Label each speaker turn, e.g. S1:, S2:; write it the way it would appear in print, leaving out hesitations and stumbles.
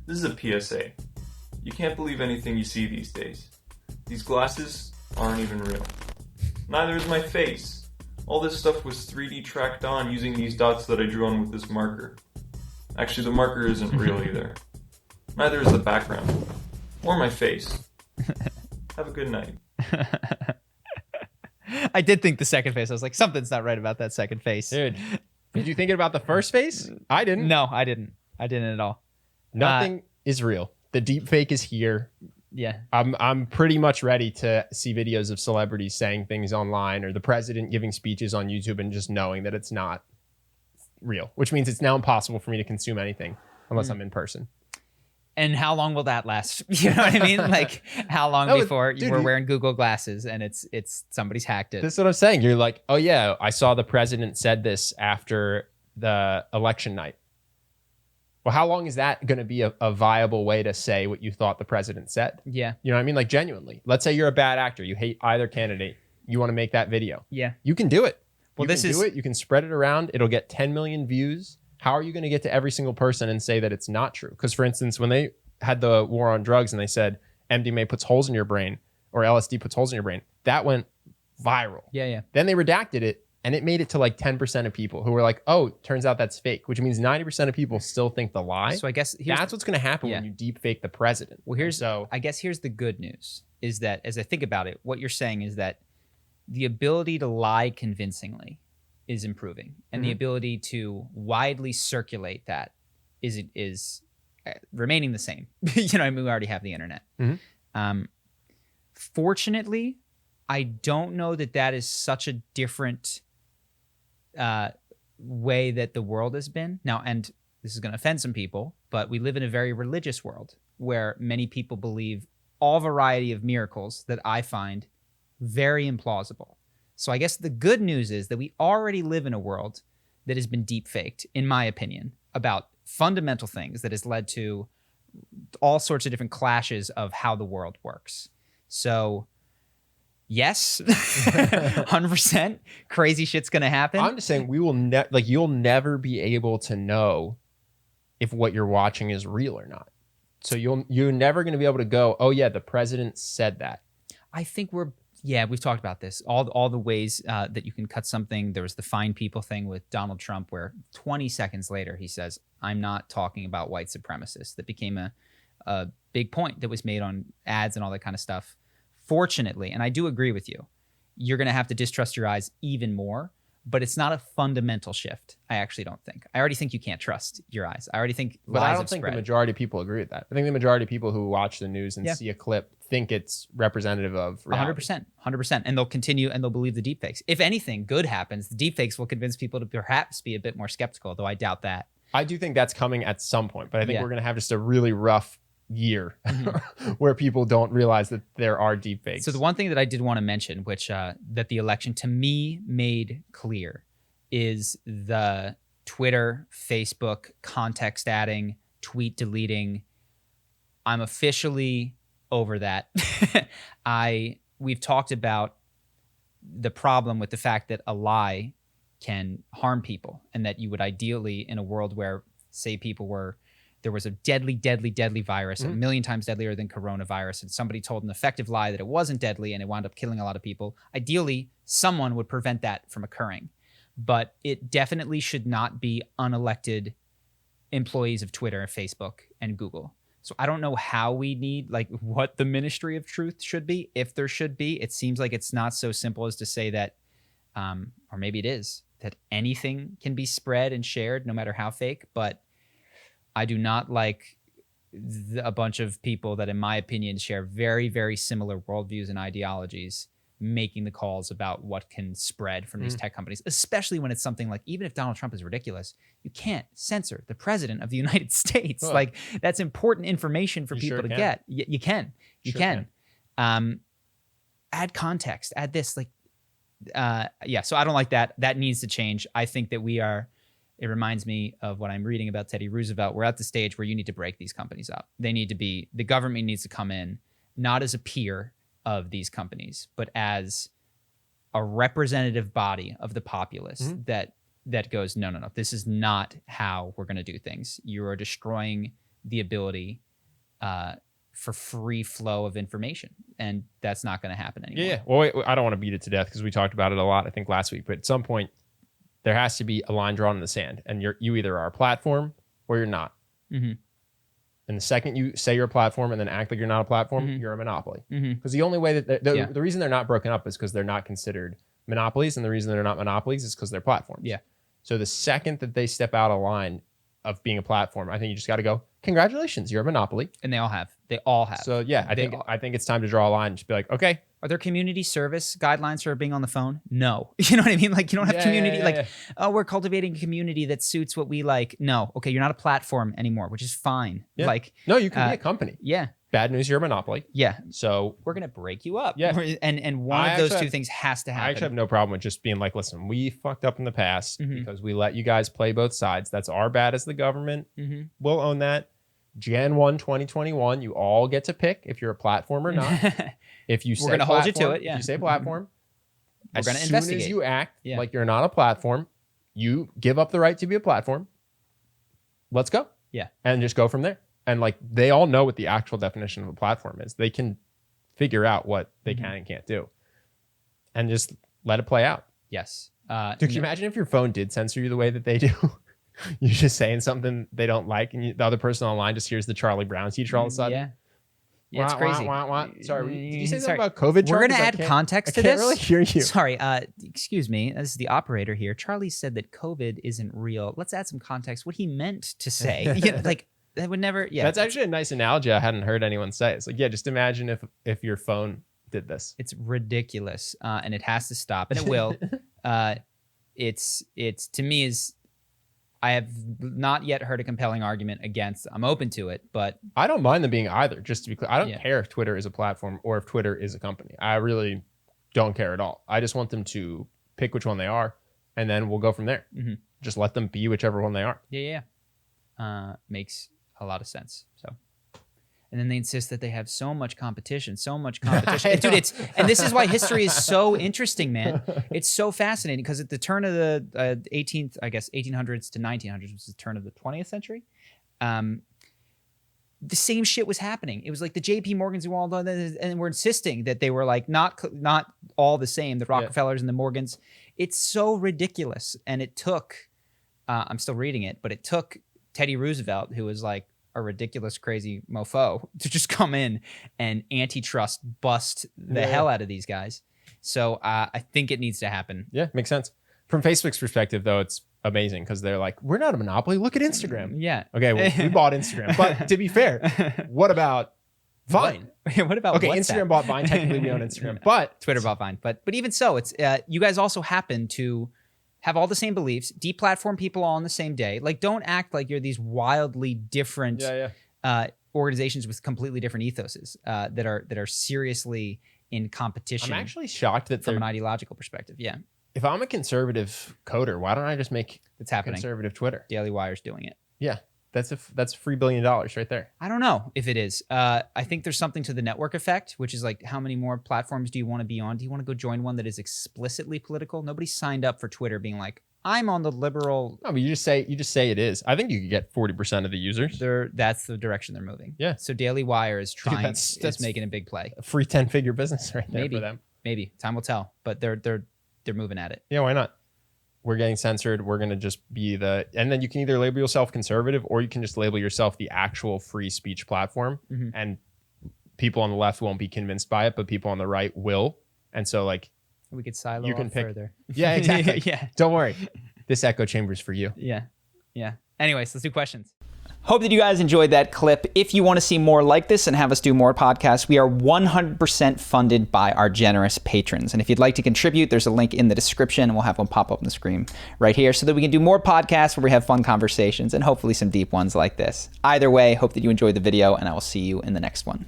S1: This is a PSA. You can't believe anything you see these days. These glasses aren't even real. Neither is my face. All this stuff was 3D tracked on using these dots that I drew on with this marker. Actually, the marker isn't real either. Neither is the background. Or my face. Have a good night.
S2: I did think the second face. I was like, something's not right about that second face.
S3: Dude, did you think about the first face? I didn't.
S2: No, I didn't. I didn't at all.
S3: Nothing is real. The deep fake is here.
S2: Yeah.
S3: I'm pretty much ready to see videos of celebrities saying things online or the president giving speeches on YouTube and just knowing that it's not real, which means it's now impossible for me to consume anything unless I'm in person.
S2: And how long will that last? You know what I mean? Like, how long before we're wearing Google glasses and it's somebody's hacked it?
S3: That's what I'm saying. You're like, oh yeah, I saw the president said this after the election night. Well, how long is that going to be a viable way to say what you thought the president said?
S2: Yeah.
S3: You know what I mean? Like, genuinely. Let's say you're a bad actor. You hate either candidate. You want to make that video.
S2: Yeah.
S3: You can do it.
S2: Well,
S3: You can spread it around. It'll get 10 million views. How are you going to get to every single person and say that it's not true? Because, for instance, when they had the war on drugs and they said MDMA puts holes in your brain or LSD puts holes in your brain, that went viral.
S2: Yeah.
S3: Then they redacted it and it made it to like 10% of people who were like, oh, turns out that's fake, which means 90% of people still think the lie.
S2: So I guess
S3: that's what's going to happen when you deep fake the president.
S2: Well, I guess here's the good news is that as I think about it, what you're saying is that the ability to lie convincingly is improving, and the ability to widely circulate that is remaining the same. You know, I mean, we already have the internet. Fortunately, I don't know that is such a different way that the world has been. Now, and this is going to offend some people, but we live in a very religious world where many people believe all variety of miracles that I find very implausible. So I guess the good news is that we already live in a world that has been deep faked, in my opinion, about fundamental things that has led to all sorts of different clashes of how the world works. So yes, 100% crazy shit's going to happen.
S3: I'm just saying you'll never be able to know if what you're watching is real or not. So you're never going to be able to go, oh yeah, the president said that.
S2: I think we've talked about this. All the ways that you can cut something. There was the fine people thing with Donald Trump where 20 seconds later he says, I'm not talking about white supremacists. That became a big point that was made on ads and all that kind of stuff. Fortunately, and I do agree with you, you're going to have to distrust your eyes even more, but it's not a fundamental shift. I actually don't think. I already think you can't trust your eyes. I already think lies have spread.
S3: But I don't think the majority of people agree with that. I think the majority of people who watch the news and see a clip think it's representative of reality.
S2: 100%. And they'll continue and they'll believe the deepfakes. If anything good happens, the deepfakes will convince people to perhaps be a bit more skeptical, though I doubt that.
S3: I do think that's coming at some point, but I think we're going to have just a really rough year where people don't realize that there are deepfakes.
S2: So the one thing that I did want to mention, which that the election to me made clear, is the Twitter, Facebook, context adding, tweet deleting. I'm officially over that. We've talked about the problem with the fact that a lie can harm people, and that you would ideally, in a world where, say, there was a deadly virus, a million times deadlier than coronavirus, and somebody told an effective lie that it wasn't deadly and it wound up killing a lot of people. Ideally, someone would prevent that from occurring. But it definitely should not be unelected employees of Twitter, Facebook, and Google. So I don't know how what the Ministry of Truth should be, if there should be. It seems like it's not so simple as to say that, or maybe it is, that anything can be spread and shared, no matter how fake. But I do not like a bunch of people that, in my opinion, share very, very similar worldviews and ideologies making the calls about what can spread from these tech companies, especially when it's something like, even if Donald Trump is ridiculous, you can't censor the president of the United States. Well, like, that's important information for people to get. You can. Add context, add this, so I don't like that. That needs to change. I think that it reminds me of what I'm reading about Teddy Roosevelt. We're at the stage where you need to break these companies up. The government needs to come in, not as a peer of these companies, but as a representative body of the populace that goes, no, this is not how we're going to do things. You are destroying the ability for free flow of information, and that's not going to happen anymore.
S3: Yeah. Well, I don't want to beat it to death because we talked about it a lot, I think, last week. But at some point, there has to be a line drawn in the sand, and you either are a platform or you're not.
S2: Mm-hmm.
S3: And the second you say you're a platform and then act like you're not a platform,
S2: Mm-hmm.
S3: you're a monopoly.
S2: Mm-hmm.
S3: Because the only way that
S2: Yeah.
S3: the reason they're not broken up is because they're not considered monopolies, and the reason they're not monopolies is because they're platforms.
S2: Yeah.
S3: So the second that they step out of line of being a platform, I think you just got to go, congratulations, you're a monopoly.
S2: And they all have. They all have.
S3: So yeah, I think it's time to draw a line and just be like, okay.
S2: Are there community service guidelines for being on the phone? No. You know what I mean? Like, you don't have community. Oh, we're cultivating a community that suits what we like. No. Okay, you're not a platform anymore, which is fine.
S3: Yeah.
S2: Like,
S3: No, you can be a company.
S2: yeah.
S3: Bad news, you're a monopoly.
S2: Yeah.
S3: So
S2: We're going to break you up.
S3: Yeah.
S2: And one of those two things has to happen.
S3: I actually have no problem with just being like, listen, we fucked up in the past
S2: Mhm.
S3: because we let you guys play both sides. That's our bad as the government.
S2: Mm-hmm.
S3: We'll own that. Jan 1, 2021, you all get to pick if you're a platform or not. If you say
S2: We're gonna hold you to
S3: platform,
S2: it, yeah.
S3: If you say platform,
S2: We're
S3: as
S2: gonna
S3: soon
S2: investigate.
S3: as you act
S2: Yeah.
S3: like you're not a platform, you give up the right to be a platform. Let's go.
S2: Yeah.
S3: And just go from there. And like they all know what the actual definition of a platform is. They can figure out what they
S2: Mhm.
S3: can and can't do. And just let it play out.
S2: Yes.
S3: Dude, can you imagine if your phone did censor you the way that they do? You're just saying something they don't like, and the other person online just hears the Charlie Brown teacher all of a sudden.
S2: Yeah. Yeah, it's
S3: Wah,
S2: crazy.
S3: wah, wah, wah. Sorry, did you say
S2: Sorry.
S3: something about COVID?
S2: We're
S3: Charlie?
S2: going to
S3: 'Cause I
S2: add
S3: can't-
S2: context to
S3: I can't
S2: this.
S3: really hear you.
S2: Sorry, excuse me. This is the operator here. Charlie said that COVID isn't real. Let's add some context. What he meant to say. Like, that would never, yeah.
S3: That's actually a nice analogy I hadn't heard anyone say. It's like, yeah, just imagine if your phone did this.
S2: It's ridiculous, and it has to stop, and it will. It's to me is, I have not yet heard a compelling argument against. I'm open to it, but
S3: I don't mind them being either, just to be clear. I don't
S2: Yeah.
S3: care if Twitter is a platform or if Twitter is a company. I really don't care at all. I just want them to pick which one they are, and then we'll go from there.
S2: Mhm.
S3: Just let them be whichever one they are.
S2: yeah. Makes a lot of sense. So, and then they insist that they have so much competition. And dude, and this is why history is so interesting, man. It's so fascinating because at the turn of the 1800s to 1900s, which is the turn of the 20th century, the same shit was happening. It was like the J.P. Morgans who all done this, and were insisting that they were like not all the same. The Rockefellers and the Morgans. It's so ridiculous, and it took. I'm still reading it, but it took Teddy Roosevelt, who was like a ridiculous, crazy mofo, to just come in and antitrust bust the hell out of these guys. So I think it needs to happen.
S3: Yeah, makes sense. From Facebook's perspective, though, it's amazing because they're like, we're not a monopoly. Look at Instagram.
S2: Yeah.
S3: Okay, well, we bought Instagram. But to be fair, what about Vine?
S2: What about
S3: Okay,
S2: WhatsApp?
S3: Instagram bought Vine. Technically, we own Instagram. But
S2: Twitter bought Vine. But even so, it's you guys also happen to have all the same beliefs, deplatform people all on the same day. Like, don't act like you're these wildly different organizations with completely different ethoses that are seriously in competition.
S3: I'm actually shocked that
S2: from an ideological perspective. Yeah,
S3: if I'm a conservative coder, why don't I just make
S2: it's happening.
S3: conservative Twitter?
S2: Daily Wire's doing it.
S3: Yeah, that's $3 billion right there.
S2: I don't know if it is. I think there's something to the network effect, which is like, how many more platforms do you want to be on? Do you want to go join one that is explicitly political? Nobody signed up for Twitter being like, I'm on the liberal.
S3: No, but you just say it is. I think you could get 40% of the users.
S2: That's the direction they're moving.
S3: Yeah.
S2: So Daily Wire is trying.
S3: That's
S2: is making a big play.
S3: A free 10-figure business right there
S2: Maybe.
S3: for them.
S2: Maybe time will tell, but they're moving at it.
S3: Yeah, why not? We're getting censored. We're going to just be and then you can either label yourself conservative or you can just label yourself the actual free speech platform.
S2: Mhm.
S3: And people on the left won't be convinced by it, but people on the right will. And so like,
S2: We could silo
S3: You can
S2: off
S3: pick-
S2: further.
S3: yeah, exactly.
S2: Yeah.
S3: Don't worry. This echo chamber is for you.
S2: Yeah. Anyways, let's do questions. Hope that you guys enjoyed that clip. If you want to see more like this and have us do more podcasts, we are 100% funded by our generous patrons. And if you'd like to contribute, there's a link in the description, and we'll have one pop up on the screen right here so that we can do more podcasts where we have fun conversations and hopefully some deep ones like this. Either way, hope that you enjoyed the video, and I will see you in the next one.